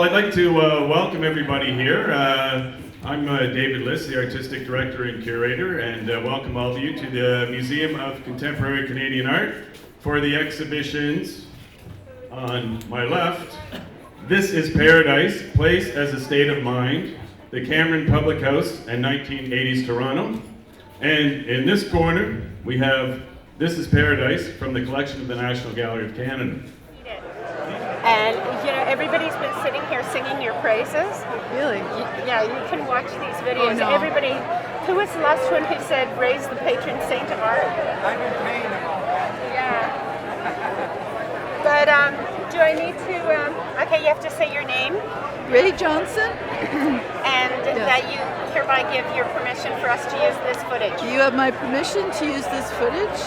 I'd like to welcome everybody here. I'm David Liss, the Artistic Director and Curator, and welcome all of you to the Museum of Contemporary Canadian Art for the exhibitions on my left. This is Paradise, Place as a State of Mind, the Cameron Public House and 1980s Toronto. And in this corner, we have This is Paradise from the collection of the National Gallery of Canada. And everybody's been sitting here singing your praises. Really? Yeah, you can watch these videos. Oh, no. Everybody, who was the last one who said, raise the patron saint of art? I've been paying them all. Yeah. But do I need to, okay, you have to say your name. Rae Johnson? And that you hereby give your permission for us to use this footage. Do you have my permission to use this footage?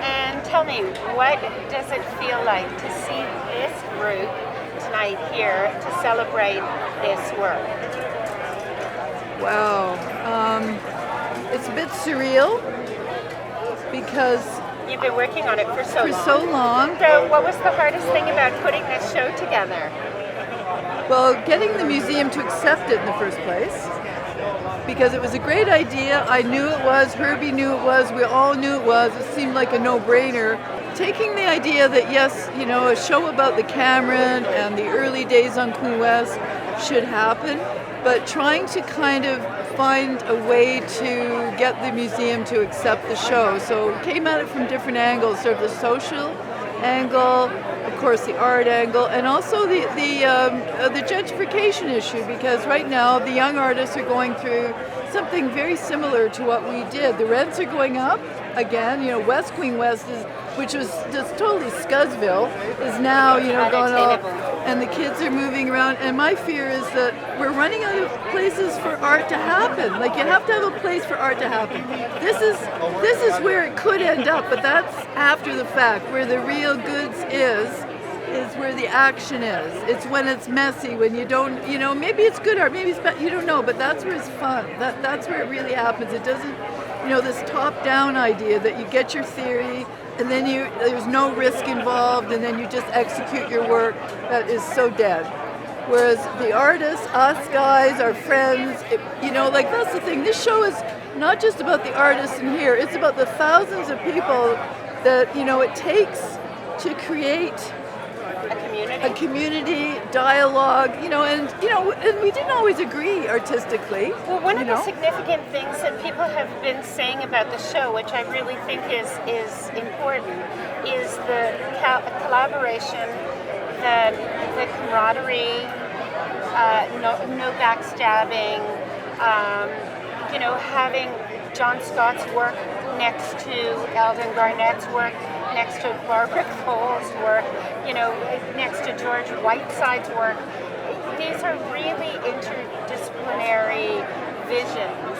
And tell me, what does it feel like to see this group tonight here to celebrate this work? Wow. It's a bit surreal because You've been working on it for so long. So what was the hardest thing about putting this show together? Well, getting the museum to accept it in the first place, because it was a great idea. I knew it was, Herbie knew it was, we all knew it was. It seemed like a no-brainer. Taking the idea that yes, a show about the Cameron and the early days on Queen West should happen, but trying to kind of find a way to get the museum to accept the show. So came at it from different angles, sort of the social angle, of course the art angle, and also the gentrification issue, because right now the young artists are going through something very similar to what we did. The rents are going up again. West Queen West which was just totally Scudsville, is now going up, and the kids are moving around. And my fear is that we're running out of places for art to happen. Like, you have to have a place for art to happen. This is where it could end up, but that's after the fact. Where the real goods is where the action is. It's when it's messy, when you don't, maybe it's good art, maybe it's bad, you don't know, but that's where it's fun. That's where it really happens. It doesn't, this top-down idea that you get your theory, and then there's no risk involved, and then you just execute your work. That is so dead. Whereas the artists, us guys, our friends, that's the thing. This show is not just about the artists in here, it's about the thousands of people that, it takes to create a community dialogue, and we didn't always agree artistically. Well, one of the significant things that people have been saying about the show, which I really think is important, is the collaboration, the camaraderie, no backstabbing, having John Scott's work next to Eldon Garnett's work, next to Barbara Cole's work, next to George Whiteside's work. These are really interdisciplinary visions,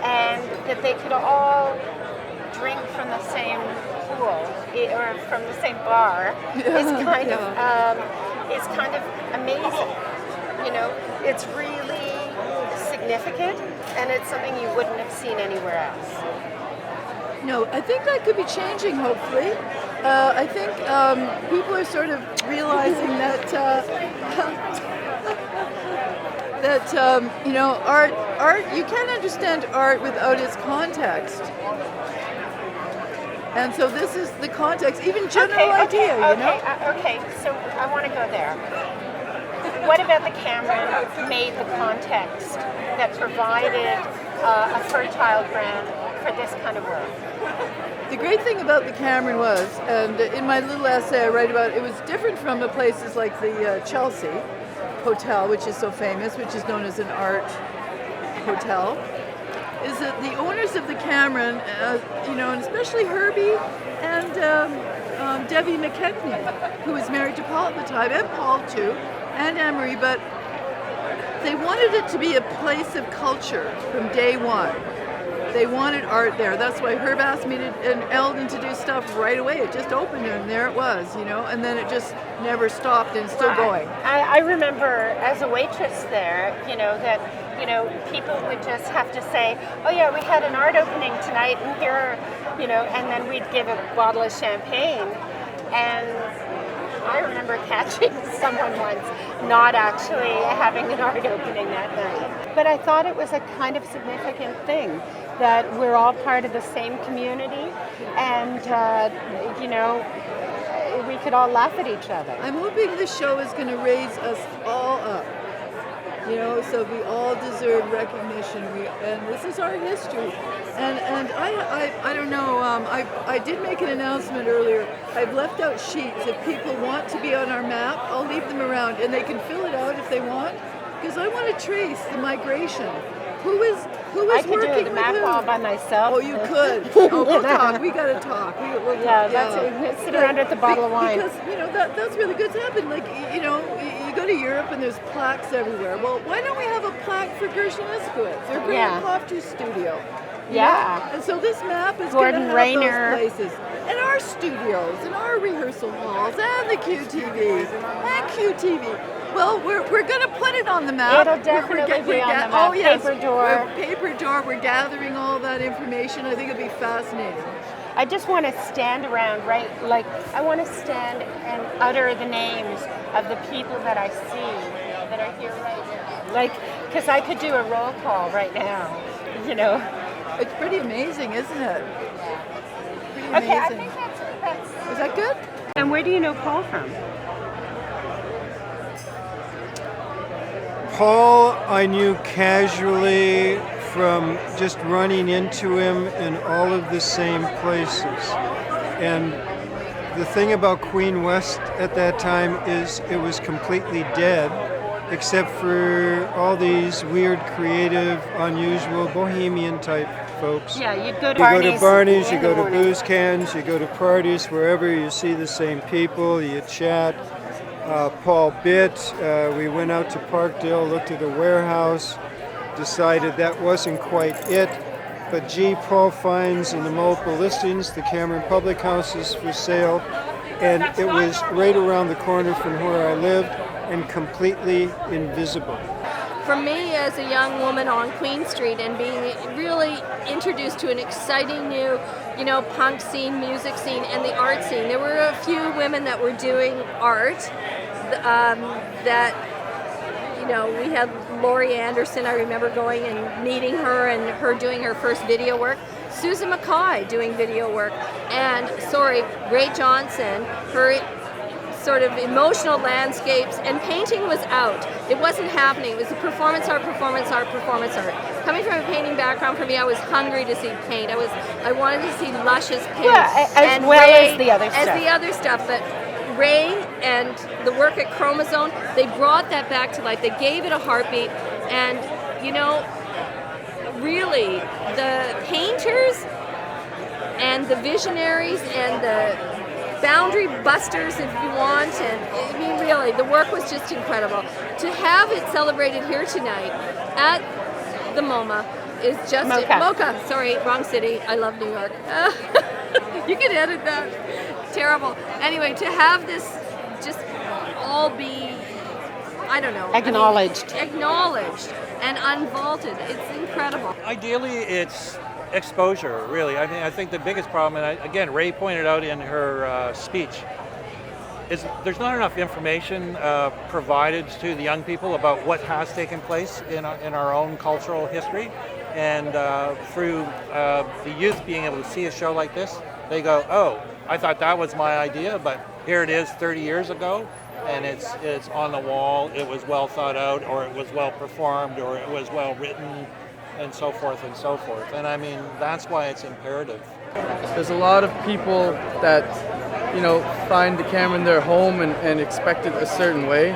and that they could all drink from the same pool or from the same bar is kind of amazing. It's really significant, and it's something you wouldn't have seen anywhere else. No, I think that could be changing, hopefully. I think people are sort of realizing that art, you can't understand art without its context. And so this is the context, even general idea, Okay, so I want to go there. What about the Cameron made the context that provided a fertile ground for this kind of work? The great thing about the Cameron was, and in my little essay I write about it, was different from the places like the Chelsea Hotel, which is so famous, which is known as an art hotel, is that the owners of the Cameron, and especially Herbie and Debbie McKechnie, who was married to Paul at the time, and Paul too, and Anne-Marie, but they wanted it to be a place of culture from day one. They wanted art there. That's why Herb asked me and Eldon to do stuff right away. It just opened and there it was, and then it just never stopped and it's still going. I remember as a waitress there, that people would just have to say, oh yeah, we had an art opening tonight, and here, and then we'd give a bottle of champagne. And I remember catching someone once not actually having an art opening that night. But I thought it was a kind of significant thing that we're all part of the same community, and we could all laugh at each other. I'm hoping this show is going to raise us all up. So we all deserve recognition. And this is our history. And I don't know. I did make an announcement earlier. I've left out sheets. If people want to be on our map, I'll leave them around, and they can fill it out if they want. Because I want to trace the migration. Who is I could working do the with map who? all by myself. Oh, you could. Oh, we'll talk. We got to talk. We'll Yeah, talk. sit around with a bottle of wine. Because that's really good to happen. Like you go to Europe and there's plaques everywhere. Well, why don't we have a plaque for Gershon Iskowitz or Graham Hofstra Studio? Yeah. And so this map is Gordon going to have Rayner. those places. And our studios, and our rehearsal halls, and the QTV, and QTV. Well, we're going to put it on the map. It'll definitely be on the map. Oh, yes. Paper door. Paper door. We're gathering all that information. I think it'll be fascinating. I just want to stand around, right? Like, I want to stand and utter the names of the people that I see that are here right now. Like, because I could do a roll call right now, It's pretty amazing, isn't it? Pretty amazing. Okay, I think that's... Is that good? And where do you know Paul from? Paul, I knew casually from just running into him in all of the same places. And the thing about Queen West at that time is it was completely dead, except for all these weird, creative, unusual, bohemian type folks. Yeah, you'd go to You Barney's. go to Barney's, you in the go to morning. booze cans, you go to parties, wherever you see the same people, you chat. Paul bit. We went out to Parkdale, looked at a warehouse, decided that wasn't quite it. But Paul finds in the multiple listings the Cameron Public House is for sale, and it was right around the corner from where I lived and completely invisible. For me, as a young woman on Queen Street and being really introduced to an exciting new, punk scene, music scene, and the art scene, there were a few women that were doing art we had Laurie Anderson. I remember going and meeting her and her doing her first video work. Susan Mackay doing video work. And, Rae Johnson, her sort of emotional landscapes, and painting was out. It wasn't happening. It was a performance art. Coming from a painting background, for me, I was hungry to see paint. I wanted to see luscious paint. Yeah, as and well Rae, as the other stuff. As the other stuff, but Rae and the work at Chromosome, they brought that back to life. They gave it a heartbeat, and really, the painters and the visionaries and the boundary busters, if you want, and really, the work was just incredible. To have it celebrated here tonight at the MoMA is just Mocha. Sorry, wrong city. I love New York. You can edit that. Terrible. Anyway, to have this just all be, Acknowledged. Acknowledged and unvaulted. It's incredible. Ideally, it's exposure, really. I think the biggest problem, and again, Rae pointed out in her speech, is there's not enough information provided to the young people about what has taken place in our own cultural history. And through the youth being able to see a show like this, they go, oh, I thought that was my idea, but here it is 30 years ago, and it's on the wall, it was well thought out, or it was well performed, or it was well written, and so forth and so forth. And that's why it's imperative. There's a lot of people that, find the Cameron their home and expect it a certain way.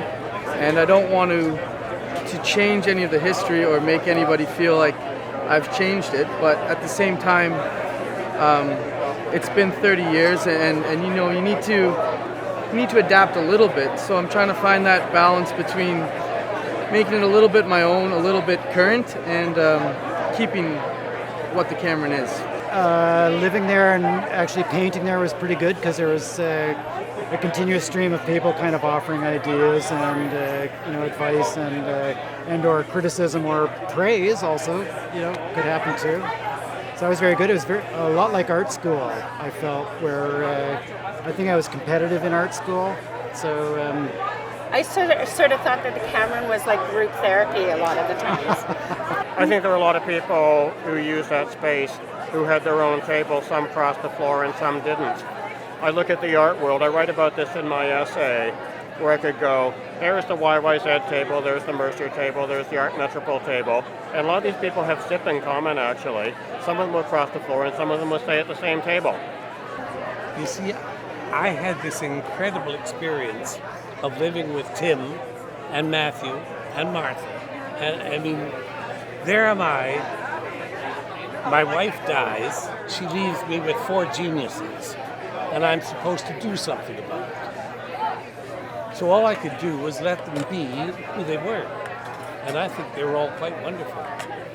And I don't want to change any of the history or make anybody feel like I've changed it. But at the same time, it's been 30 years and you need to adapt a little bit. So I'm trying to find that balance between making it a little bit my own, a little bit current, and keeping what the Cameron is. Living there and actually painting there was pretty good because there was a continuous stream of people kind of offering ideas and advice and or criticism or praise also could happen too. So that was very good. It was a lot like art school, I felt, where I think I was competitive in art school. So I sort of thought that the Cameron was like group therapy a lot of the times. I think there were a lot of people who used that space who had their own table, some crossed the floor and some didn't. I look at the art world, I write about this in my essay, where I could go, there's the YYZ table, there's the Mercer table, there's the Art Metropole table, and a lot of these people have SIP in common actually. Some of them will cross the floor and some of them will stay at the same table. You see, I had this incredible experience of living with Tim and Matthew and Martha. And I mean, there am I. My wife dies. She leaves me with 4 geniuses. And I'm supposed to do something about it. So all I could do was let them be who they were. And I think they were all quite wonderful.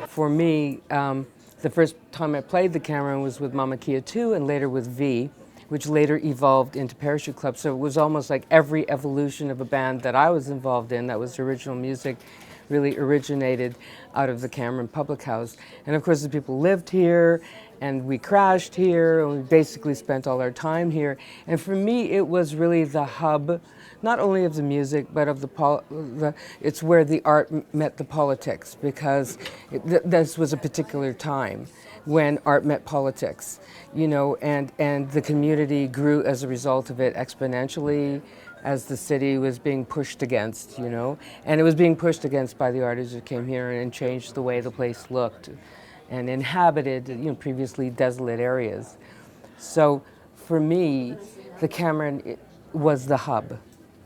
For me, the first time I played the Cameron was with Mama Kia 2 and later with V, which later evolved into Parachute Club. So it was almost like every evolution of a band that I was involved in, that was original music, really originated out of the Cameron Public House. And of course the people lived here and we crashed here and we basically spent all our time here. And for me it was really the hub, not only of the music, but of it's where the art met the politics, because this was a particular time when art met politics, you know, and the community grew as a result of it exponentially as the city was being pushed against, you know, and it was being pushed against by the artists who came here and changed the way the place looked and inhabited, you know, previously desolate areas. So for me, the Cameron was the hub.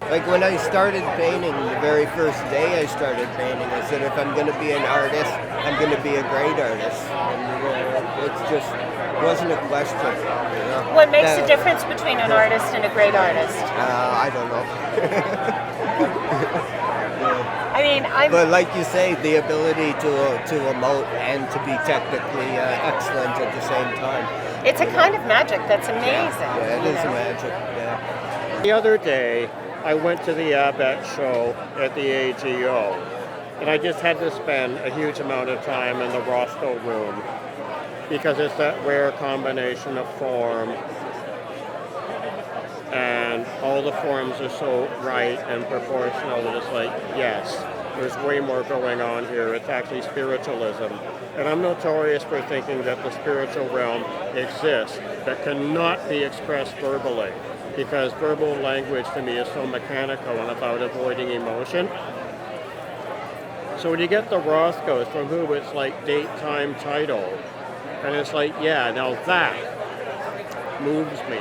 Like when I started painting, the very first day I started painting, I said if I'm going to be an artist, I'm going to be a great artist. And it just wasn't a question. You know? What makes the difference between an artist and a great artist? I don't know. I mean, but like you say, the ability to emote and to be technically excellent at the same time. It's a kind of magic that's amazing. Yeah, it is magic. Yeah. The other day, I went to the ABET show at the AGO, and I just had to spend a huge amount of time in the Roscoe room because it's that rare combination of form, and all the forms are so right and proportional that it's like, yes, there's way more going on here. It's actually spiritualism. And I'm notorious for thinking that the spiritual realm exists that cannot be expressed verbally, because verbal language to me is so mechanical and about avoiding emotion. So when you get the Roscoes, from who it's like date, time, title, and it's like, yeah, now that moves me.